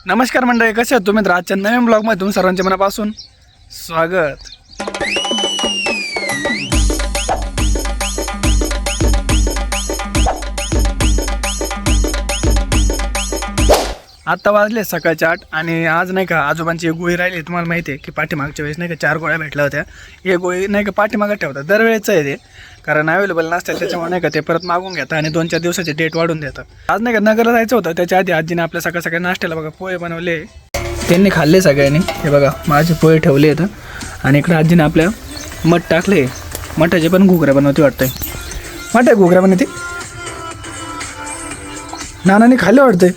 नमस्कार मंडळी, कसे आहात तुम्ही? तर आजच्या नवीन ब्लॉगमध्ये तुम्ही सर्वांचे मनापासून स्वागत. आता वाजले सकाळचे 8 आणि आज नाही का आजोबांची एक गोळी राहिली. तुम्हाला माहिती आहे की पाठीमागच्या वेळेस नाही का 4 गोळ्या भेटल्या होत्या. हे गोळी नाही का पाठीमागं ठेवतात, दरवेळेचं आहे ते, कारण अवेलेबल नसतात त्याच्यामुळे नाही का ते परत मागून घेतात आणि 2-4 दिवसाची डेट वाढून देतात. आज नाही का नगरला जायचं होतं, त्याच्या आधी आजीने आपल्या सकाळ सकाळी नाश्त्याला बघा पोहे बनवले, त्यांनी खाल्ले सगळ्यांनी. हे बघा माझे पोहे ठेवले आहेत आणि इकडे आजीने आपल्या मठ टाकले. मठाचे पण घुगऱ्या बनवते वाटतंय. मठ घुगऱ्या बनवते नानाने खाल्ले वाटतंय.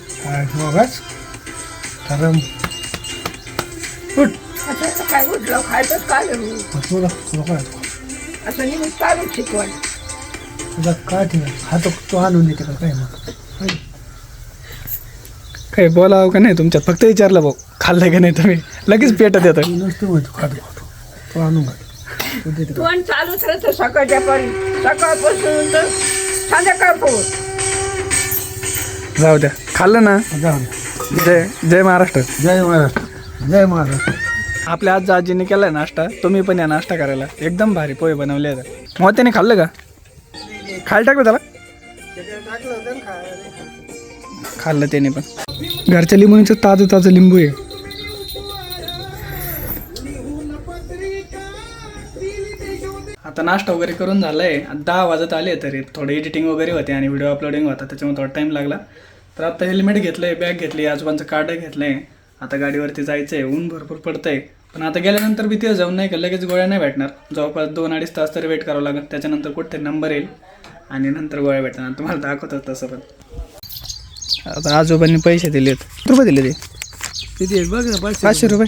काय उठलं खायचं काय असं नाही चालू शिकवण काय हा तो आणून देते का काय मग काही बोलावं का नाही तुमच्यात? फक्त विचारलं भाऊ खाल्लं का नाही, तुम्ही लगेच पेटत येतं. नसतो म्हणतो खातो तो आणून घाल तोंड चालूच राहतं सकाळच्या पण सकाळपासून तर संध्याकाळपर्यंत. जाऊ द्या, खाल्लं ना. जाऊ जय जय महाराष्ट्र. जय महाराष्ट्र जय महाराष्ट्र. आपल्या आज आजीने केलाय नाश्ता, तुम्ही पण या नाश्ता करायला. एकदम भारी पोहे बनवले आहेत. मग त्याने खाल्लं का? खायला टाकलं त्याला? खाल्लं त्याने पण. घरच्या लिंबूचं ताजं ताजं लिंबू आहे. आता नाश्ता वगैरे करून झालाय. 10 वाजत आले, तरी थोडं एडिटिंग वगैरे होते आणि व्हिडिओ अपलोडिंग होता, त्याच्यामुळे थोडा टाईम लागला. तर आता हेल्मेट घेतलंय, बॅग घेतली, आजोबांचं कार्ड घेतलंय. आता गाडीवरती जायचं आहे. ऊन भरपूर पडतंय, पण आता गेल्यानंतर बी ते जाऊन नाही का लगेच गोळ्या नाही भेटणार. जवळपास 2-2.5 तास तरी वेट करावं लागेल. त्याच्यानंतर कुठे नंबर येईल आणि नंतर गोळ्या भेटणार. तुम्हाला दाखवतात तसं. पण आता आजोबांनी पैसे दिलेत. रुपये दिले ते किती आहे बघ ना. 500 रुपये.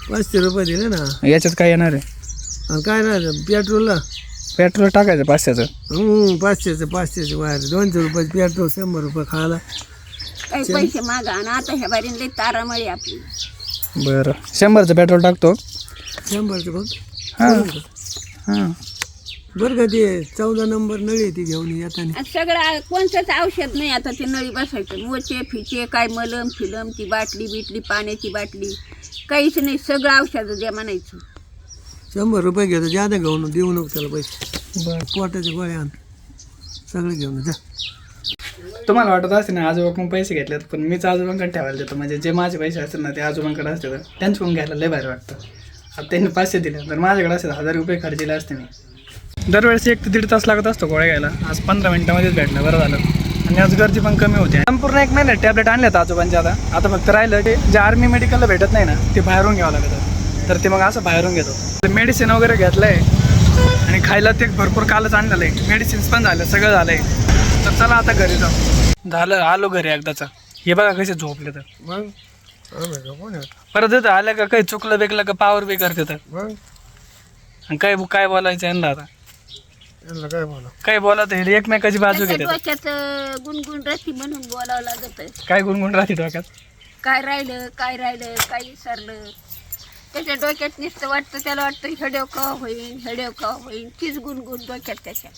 500 रुपये दिले ना. याच्यात काय येणार आहे? आणि काय ना पेट्रोलला पेट्रोल टाकायचं 500चं. 500चं बाहेर 200 रुपये पेट्रोल, 100 रुपये खायला. काही पैसे मागा आणि आता ह्या बारीन लई तारामळी आपली. बरं, 100चं पेट्रोल टाकतो. 100चं बघ. हां हां. बरं का ते 14 नंबर नळी ती घेऊन येताना. आणि सगळं कोणतंच औषध नाही आता ते नळी बसायचं. मोचे फिचे काय मलम फिलम ती बाटली बिटली पाण्याची बाटली काहीच नाही. सगळं औषध द्या म्हणायचं. 100 रुपये घेतो, जादा घेऊन देऊ नको त्याला पैसे. बरं, पोटाचे गोळ्या आण सगळे घेऊन जा. तुम्हाला वाटत असेल ना आजोबाकडून पैसे घेतलेत, पण मीच आजोबांकडे ठेवायला देतो. म्हणजे जे माझे पैसे असतील ना ते आजोबांकडे असते, तर त्यांच्याकडून घ्यायला लय भारी वाटतं. आता त्यांनी 500 दिले, तर माझ्याकडे असेल 1000 रुपये खर्च दिले असते मी. दरवेळेस 1 ते 1.5 तास लागत असतो गोळ्या घ्यायला. आज 15 मिनिटामध्येच भेटलं, बरं झालं. आणि आज गर्दी पण कमी होते. संपूर्ण 1 महिन्यात टॅबलेट आणल्यात आजोबांच्या. आता फक्त राहिलं ते जे आर्मी मेडिकलला भेटत नाही ना, ते बाहेरून घ्यावं लागतं. तर ते मग असं बाहेरून घेतो. ते मेडिसिन वगैरे घेतलं आहे आणि खायला ते भरपूर कालच आणलेलं आहे. मेडिसिन्स पण झालं, सगळं झालं आहे. तर चला आता घरी जाऊ. झालं, आलो घरी एकदाचा. हे बघा कसे झोपले. तर मग कोण परत येतं आलं का काही चुकलं बेकलं का पावर बी करते. तर मग आणि काय बोलायचं यांना आता? त्यांना काय बोला काय बोला तर एकमेकाची बाजू घेते. डोक्यात गुणगुण रस्ती म्हणून बोलावं लागत. काय गुणगुण राहते डोक्यात? काय राहिलं काय विसरलं. त्याच्या डोक्यात नुसतं वाटतं, त्याला वाटतं हेडेव का होईल तीच गुणगुण डोक्यात त्याच्या.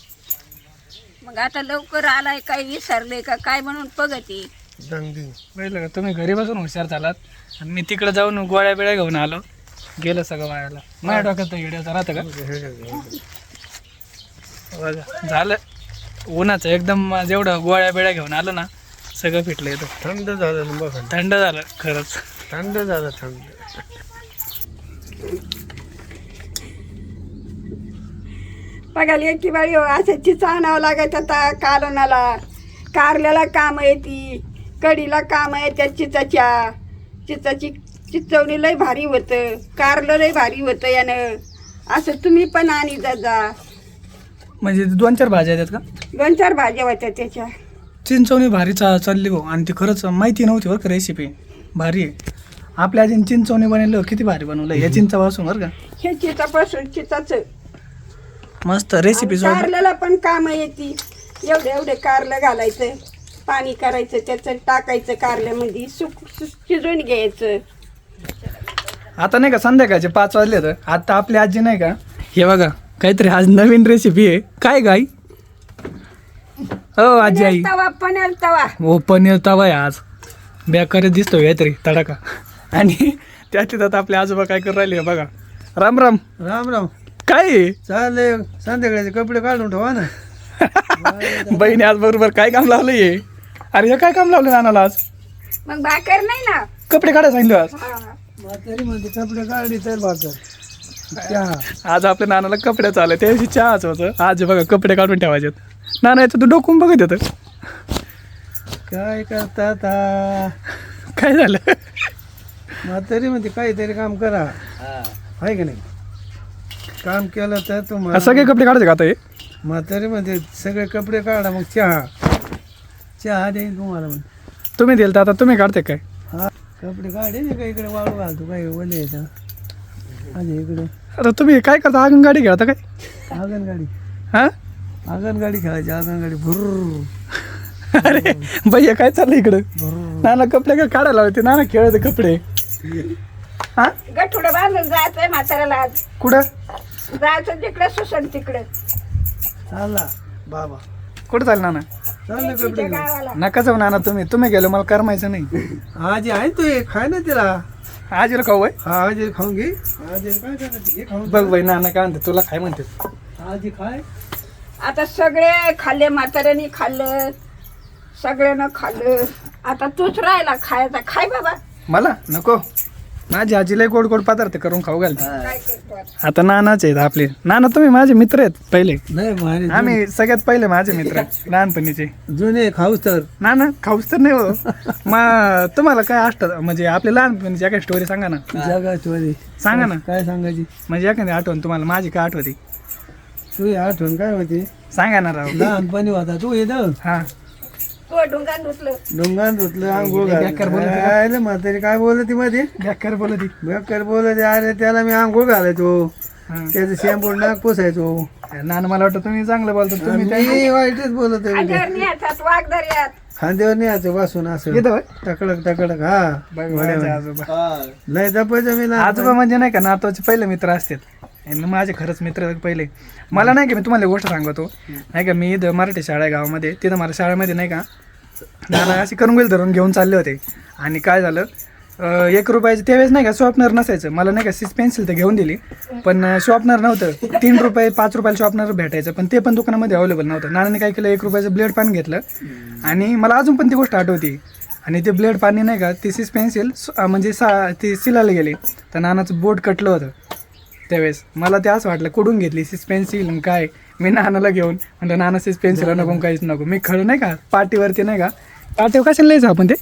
मग आता लवकर आलाय काय विसरले का काय म्हणून बघते. पहिलं का तुम्ही घरी बसून हुशार झालात आणि मी तिकडे जाऊन गोळ्या बिळ्या घेऊन आलो. गेलं सगळं वायाला. माझ्या डोक्यात हिडिओचा राहतं का? झालं उन्हाचं एकदम. जेवढं गोळ्या बिळ्या घेऊन आलो ना सगळं फिटलं येतं. थंड झालं बघ. थंड झालं खरंच. थंड झालं. बघायला एक बाळी असं चिचा आणावं लागायचं. आता कालवणाला कारल्याला काम येते, कढीला काम येत्या चिचाची चिचवणी लय भारी होतं, कारलं लय भारी होतं यानं. असं तुम्ही पण आणि जा. म्हणजे 2-4 भाज्या आहेत का? 2-4 भाज्या होत्या त्याच्या. चिंचवणी भारी चालली भाऊ. आणि ती खरंच माहिती नव्हती बरं का, रेसिपी भारी आहे. आपल्या आजीने चिंचवणी बनवलं, किती भारी बनवलं हे चिंचापासून बरं का. हे चिचापासून चिचाचं मस्त रेसिपी. कारल्याला पण काम येते. एवढे कारलं घालायचं, पाणी करायचं, त्याचं टाकायचं कारल्यामध्ये, शिजवून घ्यायचं. आता नाही का संध्याकाळचे 5 वाजले. तर आता आपली आजी नाही का, हे बघा काहीतरी आज नवीन रेसिपी आहे. काय गाई? हो आजी आई. पनीर तवा हो पनीर तवा आहे आज. बेकार दिसतो काहीतरी तडाखा. आणि त्यातली त्यात आपले आजोबा काय करू राहिले बघा. राम राम. राम राम. काय आहे? चालले संध्याकाळचे कपडे काढून ठेवा ना. बहिणी आज बरोबर काय काम लावलंय? अरे हे काय काम लावलं नानाला आज? मग भाकर नाही ना. कपडे काढायला सांगितलं आज. हा. म्हातारी म्हणते कपडे काढली तर भाकर चहा. आज आपल्या नानाला कपडे चालले त्या दिवशी चहाच होतं. आज बघा कपडे काढून ठेवायचे. नाना याचं तू डोकून बघत येतं. काय करता आता? काय झालं? म्हातारी म्हणते काहीतरी काम करा, आहे का नाही? काम केलं तर आज तुम्हाला सगळे कपडे काढायचे का आता हे? म्हातारी म्हणते सगळे कपडे काढा, मग चहा देईन तुम्हाला. मग तुम्ही दिल तर आता तुम्ही काढते काय? हा कपडे काढे का इकडे वाळू घालतो, काही ओले येतं आणि इकडे आता तुम्ही काय करता? आगन गाडी खेळता काय? आंगणगाडी. हा आंगणगाडी खेळायची, आंगणगाडी भुर्र अरे भैया काय चाललं इकडं? भुर्र. नाना कपडे काय काढायला होते? नाना खेळते कपडे. हा गठुडं बांधून जायचंय म्हाताऱ्याला आज. कुठं जायचं तिकडे सुसन तिकडे चालला बाबा, कुठं चाललं नाना? चाललं कपडे तिच्या घेऊन. गावाला. नका जाऊ नाना, तुम्ही गेलो मला करमायचं नाही. आजी आहे तू, हे खाय ना तिला. आजीला खाऊ बाई. हा आजी खाऊन घे. आजी काय करायचं घे खाऊन. बघ बाई नाना काय म्हणते तुला काय म्हणते. आजी खाय. आता सगळे खाल्ले, म्हाताऱ्याने खाल्लं, सगळ्यानं खाल्लं. आता तूच राहिला खायचा. खाय बाबा. मला नको. माझी आजीला गोड गोड पदार्थ करून खाऊ घालते. काय करतो आता? आता नानाच आहेत आपले. नाना तुम्ही माझे मित्र आहेत पहिले. नाही भारी आम्ही सगळ्यात पहिले माझे मित्र लहानपणीचे. जुने खाऊस तर. नाना खाऊच तर नाही हो. मग तुम्हाला काय असतं म्हणजे आपल्या लहानपणीची एखादी स्टोरी सांगा ना. जगाची सांगा ना. काय सांगायची? म्हणजे एखादी आठवण तुम्हाला माझी काय आठवती तू आठवण काय होती? सांगा ना राव. लहानपणी होता तू येतं हा तो ढुंगान धुतलं. डोंगान धुतलं, आंघोळ बेकार बोलत होती का? घालायला. म्हातारी काय बोलत मध्ये बेकार बोलती. बेकार बोलत. अरे त्याला मी आंघोळ घालायचो, हा. त्याचं शॅम्पू नाक पुसायचो. नाना मला वाटतं तुम्ही चांगलं बोलता. तुम्ही त्या- मी वाईटच बोलत आहे. खांद्यावर न्यायचात वाघदर्यात. खांद्यावर नाही यायचं वासून असं येतं होय? टकडक टकडक. हा बघ माझे आजोबा. लय जपायचं मी लहान. आजोबा म्हणजे नाही का नातवाचे पहिले मित्र असतात. आणि माझे खरंच मित्र आहेत पहिले. मला नाही का मी तुम्हाला एक गोष्ट सांगतो नाही का. मी इथं मराठी शाळा आहे गावामध्ये. तिथं मला शाळेमध्ये नाही का नाना अशी करंगुल धरून घेऊन चालले होते. आणि काय झालं 1 रुपयाचं त्यावेळेस नाही का शॉर्पनर नसायचं. मला नाही का 6 पेन्सिल तर घेऊन दिली, पण शॉर्पनर नव्हतं. 3 रुपये 5 रुपयाला शॉर्पनर भेटायचं, पण ते पण दुकानामध्ये अवेलेबल नव्हतं. नानाने काय केलं 1 रुपयाचं ब्लेड पान घेतलं. आणि मला अजून पण ती गोष्ट आठवती. आणि ते ब्लेड पाणी नाही का ती 6 पेन्सिल म्हणजे ती सिलायला गेली. तर नानाचं बोट कटलं होतं त्यावेळेस. मला ते असं वाटलं कुठून घेतली 6 पेन्सिल काय. मी नानाला घेऊन म्हणलं नाना 6 पेन्सिल नको काहीच नको. मी खरं नाही का पाटीवरती नाही का पाटीवर कशाला लिहायचं आपण ते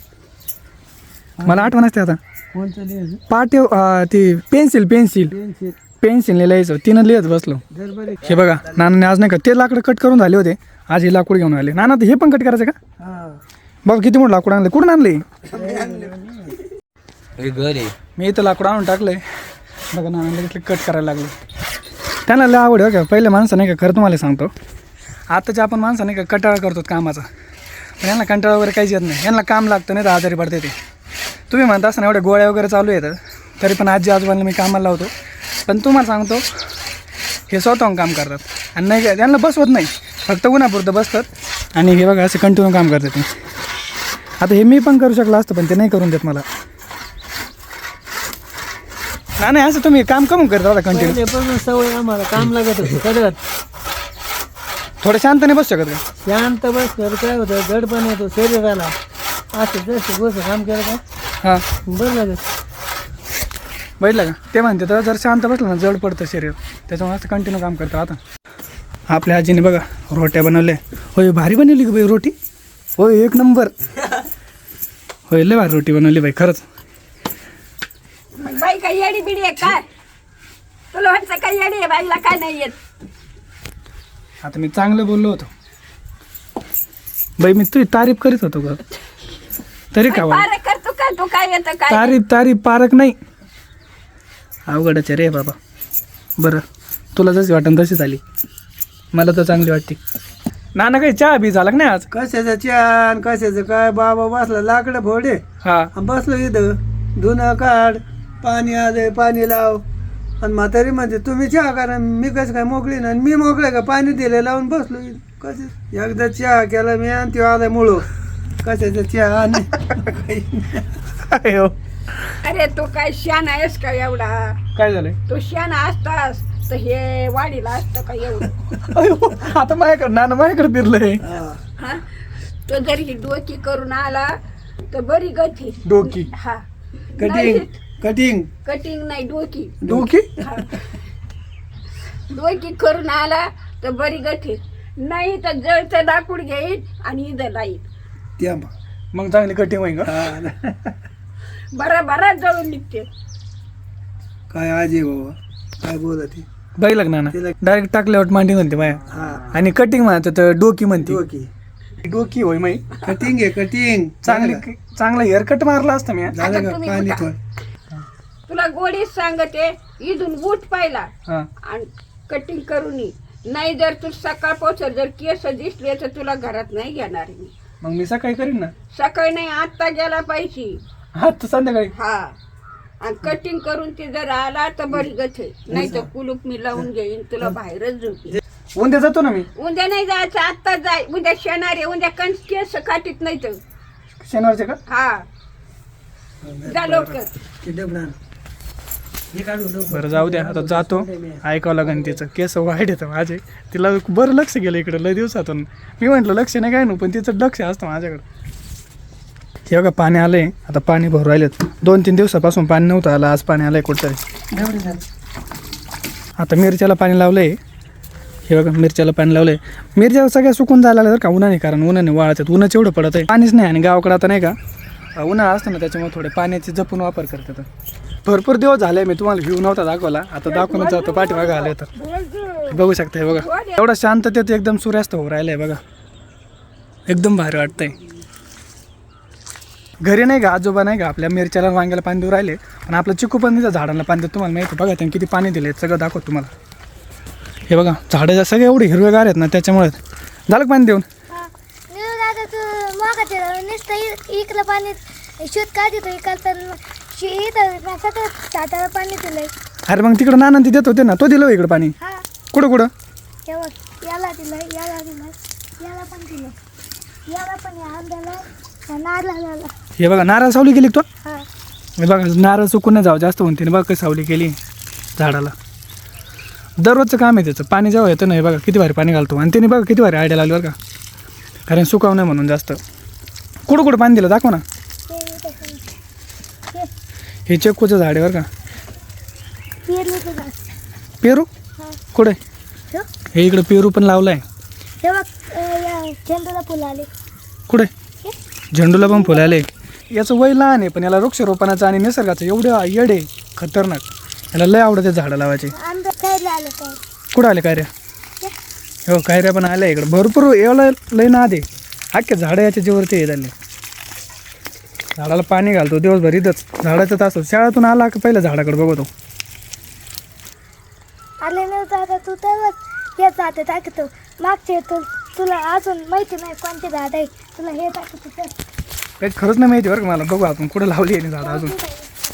मला आठवण असते आता. कोणतं लिहायचं? पाटीव ती पेन्सिल पेन्सिल. पेन्सिलने लिहायचं. तिनं लिहत बसलो. दरबारी. हे बघा नानाने आज नाही का ते लाकडं कट करून झाले होते. आज हे लाकूड घेऊन आले. नाना हे पण कट करायचं का? हा बघ किती मोठं लाकूड आणलं. कुठून आणले? घरी. मी इथं लाकूड आणून टाकलंय. बघा नानाला घेतलं कट करायला लागलं. त्यांना लय आवड आहे का. पहिले माणसं नाही का खरं तुम्हाला सांगतो. आताच्या आपण माणसं नाही का कंटाळा करतो कामाचा, पण यांना कंटाळा वगैरे काहीच येत नाही. यांना काम लागतं नाही तर आजारी पडते ते. तुम्ही म्हणता असं ना एवढ्या गोळ्या वगैरे चालू येतं तरी पण आजी आजोबांना मी कामाला लावतो. पण तुम्हाला सांगतो हे स्वतःहून काम करतात. आणि नाही का त्यांना बसवत नाही, फक्त उन्हापुरतं बसतात आणि हे बघा असं कंटिन्यू काम करतात ते. आता हे मी पण करू शकलो असतं पण ते नाही करून देत मला. नाही असं तुम्ही काम कमून करता आता कंटिन्यू. पहिल्यापासून सवय आम्हाला काम लागत होतं करत. थोडं शांत नाही बसू शकत का? शांत बस कर. काय होतं जडपण येतो शरीराला. असं जसं बस काम केलं का हां बरं लागत. बघितलं का ते म्हणते तर जर शांत बसलं ना जड पडतं शरीर. त्याच्यामुळे असं कंटिन्यू काम करतं. आता आपल्या आजीने बघा रोट्या बनवल्या. होय भारी बनवली का बाई रोटी. होय 1 नंबर. होय लय भारी रोटी बनवली बाई खरंच. मग बाई काय येडी बिडी आहे काय? तुला वाटतं काय येडी आहे? बाईला काय नाही येत. आता मी चांगलं बोललो होतो बाई. मी तुझी तारीफ करीत होतो ग तरी का वाटलं? पारक करतो काय तू? काय येतं काय? तारीफ पारक नाही. अवघडच आहे रे बाबा. बरं तुला जशी वाटन तशी झाली. मला तर चांगली वाटते. नाना काही चहा बी झाला का नाही आज? कशाचं छान कशाचं काय. बाबा बसला लाकडं फोडे हा आणि बसलो इथं. धुणं काढ, पाणी आलंय पाणी लाव. आणि म्हातारी म्हणते तुम्ही चहा करा. मी कसं काय मोकळी ना. मी मोकळे का पाणी दिले लावून बसलो इथं. कसं एकदा चहा केला मी आणि तो आलाय मुळं. कशाचं चहा नाही अयो, अरे तू काय शान आहेस का एवढा? काय झालंय? तू शान असतास तर हे वाडीला असतं का एवढं? अयो, आता माझ्याकडे नाना माझ्याकडे फिरलंय. हा. हा, तो जर ही डोकी करून आला तर बरी गती. डोकी हा, कटिंग कटिंग कटिंग नाही, डोकी. डोकी हा. डोकी करून आला तर बरी गती, नाही तर जळचं लाकूड घेईन आणि इथं लाईन. त्या मग चांगली कटिंग होईल का? हा. बरा जळून निघते. काय आजी बाबा काय बोलत बाई लग्नाना तिला- डायरेक्ट टाकल्यावर मांडी म्हणते माया. हा आणि कटिंग म्हणते तर डोकी म्हणते. डोकी डोकी होय माई. कटिंग आहे कटिंग चांगला हेअरकट मारला असता मी. झालं आता का तुम्ही पाणी उठा. थोडं तुला गोडीच सांगते, इथून बूट पाहिला हा. आणि कटिंग करून ये. नाही जर तू सकाळ पोचर जर केस दिसले तर तुला घरात नाही घेणार मी. मग मी सकाळी करीन ना. सकाळी नाही, आत्ता गेला पाहिजे. हा तर संध्याकाळी. हा, आणि कटिंग करून ते जर आला तर बरी गथे, नाही तर कुलूप मी लावून घेईन, तुला बाहेरच झोपी. उद्या जातो ना मी. उद्या नाही जायचं, आत्ता जाय. उद्या शनिवार आहे, उद्या कंस केस काटीत नाही तर. शनिवारचे का? हा, जा लवकर. ते डबणार हे काढून लवकर. बरं जाऊ द्या, आता जातो. ऐकावं लागेल तिचं. केस वाईट येतं माझे. तिला बरं लक्ष गेलं इकडं लय दिवसातून. मी म्हटलं लक्ष नाही काय नव्हतं, पण तिचं लक्ष असतं माझ्याकडं. हे बघा पाणी आलंय, आता पाणी भरू राहिलेत. 2-3 दिवसापासून पाणी नव्हतं आलं, आज पाणी आलंय कुठतरी. एवढं झालं. आता मिरच्याला पाणी लावलंय. हे बघा मिरच्याला पाणी लावलंय. मिरच्या सगळ्या सुकून जायला लागल्या का उन्हाने, कारण उन्हाने वाळतात. उन्हाच एवढं पडत आहे, पाणीच नाही. आणि गावाकडे आता नाही का उन्हाळा असतं ना, त्याच्यामुळे थोडे पाण्याचे जपून वापर करतात. भरपूर दिवस झाले मी तुम्हाला व्ह्यू नव्हता दाखवला, आता दाखवूनच जातो. पाठीमागं आले तर बघू शकता. हे बघा एवढा शांततेत एकदम सूर्यास्त होऊ राहिलाय बघा, एकदम भारी वाटतंय. घरी नाही का आजोबा नाही का आपल्या मिरच्याला वांग्याला पाणी देऊ राहिले, आणि आपलं चिकू पण तिथं झाडांना पाणी देत. तुम्हाला माहिती बघा त्यांनी किती पाणी दिले सगळं दाखवतो तुम्हाला. हे बघा झाडं सगळे एवढे हिरवेगार आहेत ना, त्याच्यामुळे झालं का पाणी देऊन. इकडं पाणी शोध काय देतो इकडं सगळं साठाला पाणी दिलंय. अरे मग तिकडं नाना ते देत होते ना, तो दिलं इकडं पाणी. हा, कुठं कुठं हे बघ, याला दिलंय, याला दिलंय, याला पण दिलंय, याला पण, या आंब्याला, नारळाला. हे बघा नारळ सावली केली का तो. हा, हे बघा नारळ चुकून नाही जावं जास्त म्हणते. बघा कशी सावली केली झाडाला. दररोजचं काम आहे त्याचं. पाणी जेव्हा येतं ना, हे बघा किती भारी पाणी घालतो. आणि त्याने बघा किती भारी आयडिया लागली बरं का, कारण सुकावू नये म्हणून जास्त. कुठं कुठं पाणी दिलं दाखव ना. हे चिक्कूचं झाड आहे बरं का. पेरलं झाड. पेरू हा, कुठे. हे हे इकडं पेरू पण लावलं आहे. बघ, या झेंडूला फुलं आले. कुठे झेंडूला पण फुलं आले. याचं वय लहान आहे, पण याला वृक्षरोपणाचं आणि निसर्गाचं एवढं येड आहे खतरनाक. याला लय आवडते झाडं लावायचे. आंबे खायला आले काय. कुठं आले कायऱ्या. हो कायऱ्या पण आल्या इकडं भरपूर. एवढं लय नाद आहे. अख्खे झाडं याच्या जेवरती हे झाले. झाडाला पाणी घालतो दिवसभर इथंच. झाडाचं तास शाळेतून आला की पहिलं झाडाकडे बघतो. आले नाही दादा, तू तर हे झाडं टाकतो. मागचे तुला अजून माहिती नाही कोणते झाड आहे, तुला हे टाकतो तर. काही खरंच नाही माहिती बरं का मला. बघू आपण कुठं लावली आहे झाडं अजून.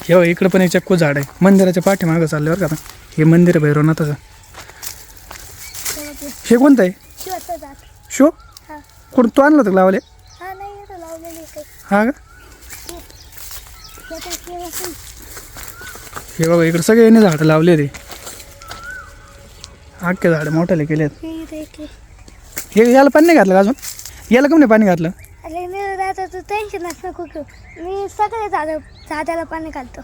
हे इकडं पण एक चक्कू झाड आहे. मंदिराच्या पाठीमागं चाललं बरं का. आता हे मंदिर आहे भैरवनाथाचं. हे कोणतं आहे शिवचं झाड. शो. हा, कुठं तू आणलं होतं लावले. हा, नाही इथं लावलेली काही. हा का. याच्यात हे असेल. हे बघा इकडं सगळे याने झाडं लावले ते. अख्खे झाडं मोठ्याले केले आहेत. हे इथं एक आहे. हे याला पाणी नाही घातलं का अजून. याला कमी नाही पाणी घातलं. अरे नाही दादा, तू टेन्शनच नको घेऊ. मी सगळे झाडाला पाणी घालतो.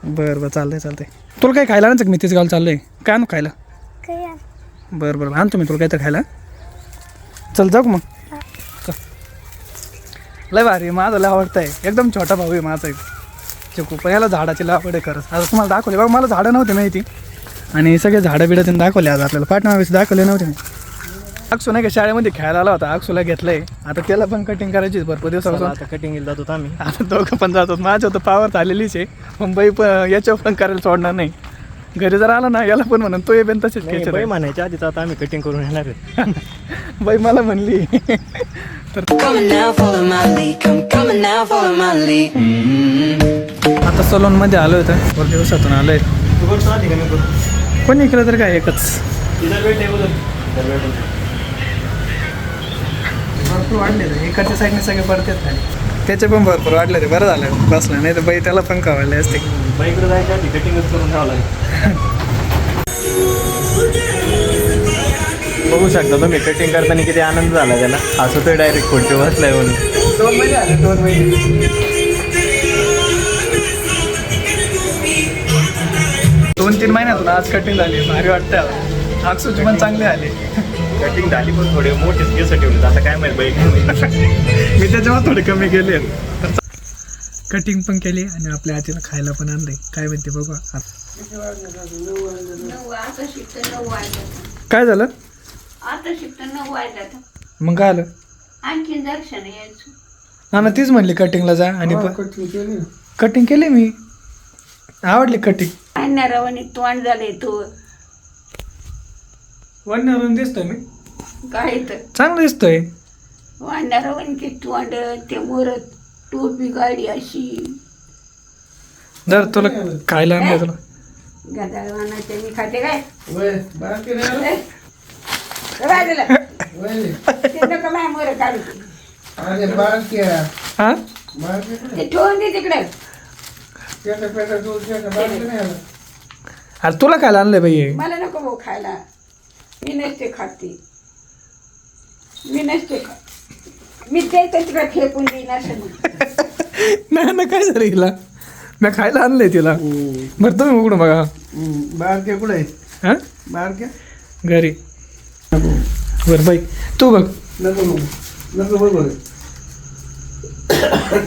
बरं बरं चालतंय. तुला काही खायला आणायचं का. मी तेच गाव चाललंय. काय आणू खायला. काही आण. बरं आणतो मी तुला काहीतरी खायला. चल जाऊ का मग. हा. चल. लय भारी माझं लय आवडतं आहे. एकदम छोटा भाऊ आहे माझा एक चिकू. पण याला झाडाची लावड आहे खरंच. आता तुम्हाला दाखवले बघा. मला झाडं नव्हते माहिती, आणि सगळे झाडं बिडं त्यांनी दाखवले आज आपल्याला. पाठीमागे दाखवले नव्हते मी. अक्षू नाही का शाळेमध्ये खेळायला आला होता. अक्षूला घेतलंय. आता त्याला पण कटिंग करायची भरपूर दिवसापासून. आता कटिंगला जातो आम्ही. आता दोघं पण जातात. माझं तर पावर झालेलीच आहे. मुंबई पण याच्यावर पण करायला सोडणार नाही. घरी जर आला ना याला पण म्हणून तो पण तसेच नाही, बाई म्हणायच्या आधीच आता आम्ही कटिंग करून येणार आहे. बाई मला म्हणली तर आता सलून मध्ये आलो होतं. भरपूर दिवसातून आलोय. तू करतो आधी का मी करू. कोणी इकडे तर काय एकच भरपूर वाढले. एकडच्या साईडने सगळे पडतात. त्याचे पण भरपूर वाटले ते बरं झालं बसलं, नाही तर बाई त्याला पण खावायला असते. बाईकडे जायच्या आधी कटिंगच करून ठेवावं लागेल. बघू शकता तुम्ही कटिंग करताना किती आनंद झाला त्याला. असं तर डायरेक्ट खोटे बसलाय म्हणून. 2 महिने आले, 2 महिने. 2-3 महिन्यातून आज कटिंग झाली, भारी वाटतं. अक्षूची पण चांगली आली. कटिंग झाली पण थोडे मोठेच केस ठेवले, आता काय माहिती बाईक. मी त्याच्यावर थोडे कमी केले. कटिंग पण केली आणि आपल्या आजीला खायला पण आणले. काय म्हणते बघू आता. आता शिकतं 9 वाजता. काय झालं आता शिकतं 9 वाजता. मग? काय आलं आणखीन दर्शन यायचं. नाना तीच म्हणली कटिंगला जा आणि कटिंग केली मी. आवडली कटिंग. आणणारावानी तोंड झालंय तू. वडण्यावरून दिसतोय मी काय तर चांगलं दिसतोय. आणणारावानी तोंड ते मोरत टोपी गाडी अशी जर तुला खायला आणलं तुला. गदाळ वाणाच्या मी खाते काय वय बाकी नाही काय दिलं वय ते नका माय मोर काढू अरे बाकी हा बाकी ते ठेवून दे तिकडे. पेटा पेटा दूध पेटा बाकी नाही आलं. अरे तुला खायला आणलंय बाई. मला नको भाऊ खायला. मी नसते खाते. मी नसते खात. मी ते तिकडे फेकून देईन असं मग. नाही ना काय झालं हिला. मी खायला आणलंय तिला. बरं तुम्ही उघडून बघा. बारके कुठे हा बारके घरी. बरं बाई तू बघ. नको नको बरोबर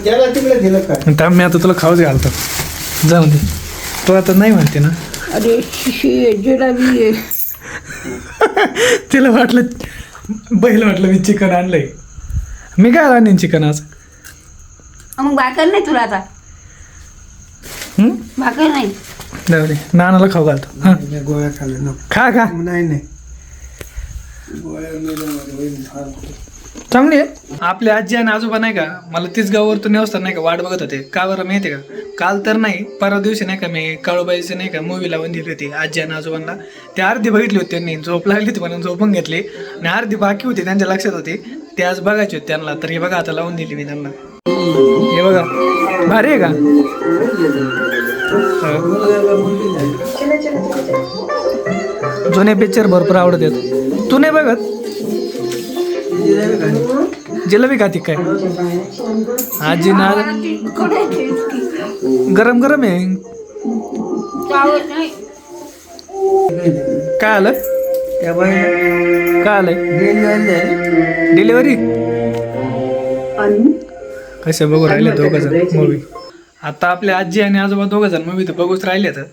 त्याला तिकडे दिलं काय. थांब मी आता तुला खाऊच घालतो. जाऊन दे. तू आता नाही म्हणते ना. अरे शिशी जिराबी आहे. तिला वाटलं बैल वाटलं मी चिकन आणलंय. मी काय आणीन चिकन आज. मग भाकर नाही तुला आता. भाकर नाही. जाऊ दे नानाला खाऊ घालतो. हा नाही, गोळ्या खाल्ल्या नको. खा खा नाही नाही गोळ्या मेल्यामध्ये होईल फार. चांगली आहे. आपली आजी आणि आजोबा नाही का मला तीच गावावरतून येऊस्तर नाही का वाट बघत होते. का बरं माहिती का. काल तर नाही परवा दिवशी नाही का मी काळूबाईची नाही का मूवी लावून दिली होती आजी आणि आजोबांना. ते अर्धी बघितली होती त्यांनी. झोप लागली होती म्हणून झोपून घेतली आणि अर्धी बाकी होती त्यांच्या लक्षात होती. ते आज बघायची होती त्यांना. तर हे बघा आता लावून दिली मी त्यांना. हे बघा भारी आहे का. जुने पिक्चर भरपूर आवडत आहेत. तू नाही बघत. जिलेबी खाती काय आजी ना. गरम गरम आहे. काय आलं त्या बाई काय आलंय डिलिव्हरी. कसे बघू राहिले दोघं जण मूवी. आता आपले आजी आणि आजोबा दोघं जण मूवी तर बघूच राहिले. तर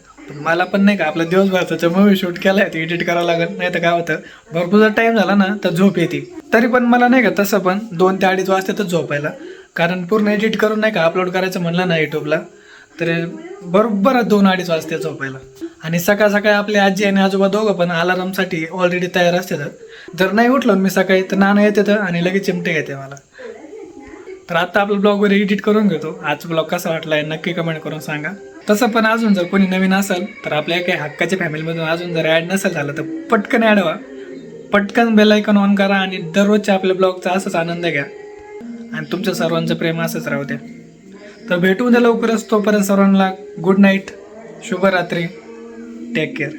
मला पण नाही का आपला दिवसभराचा मूवी शूट केलाय ते एडिट करावं लागेल. नाही तर काय होतं भरपूर जर टाइम झाला ना तर झोप येते. तरी पण मला नाही का तसं पण 2 ते 2:30 वाजतातच झोपायला. कारण पूर्ण एडिट करून नाही का अपलोड करायचं म्हणलं ना युट्यूबला तर बरोबर 2-2:30 वाजता झोपायला. आणि सकाळ सकाळी आपले आजी आणि आजोबा दोघं पण अलार्मसाठी ऑलरेडी तयार असतात. जर नाही उठलो मी सकाळी तर नाना येते आणि लगेच चिमटे घेते मला. तर आता आपला ब्लॉगवर एडिट करून घेतो. आज ब्लॉग कसा वाटलाय नक्की कमेंट करून सांगा. तसं पण अजून जर कोणी नवीन असेल तर आपल्या काही हक्काच्या फॅमिलीमधून अजून जर ॲड नसेल झालं तर पटकन ॲड व्हा. पटकन बेल आयकॉन ऑन करा आणि दररोजच्या आपल्या ब्लॉगचा असंच आनंद घ्या. आणि तुमच्या सर्वांचं प्रेम असंच राहू द्या. तर भेटू द्या लवकरच. तोपर्यंत सर्वांना गुड नाईट, शुभरात्री, टेक केअर.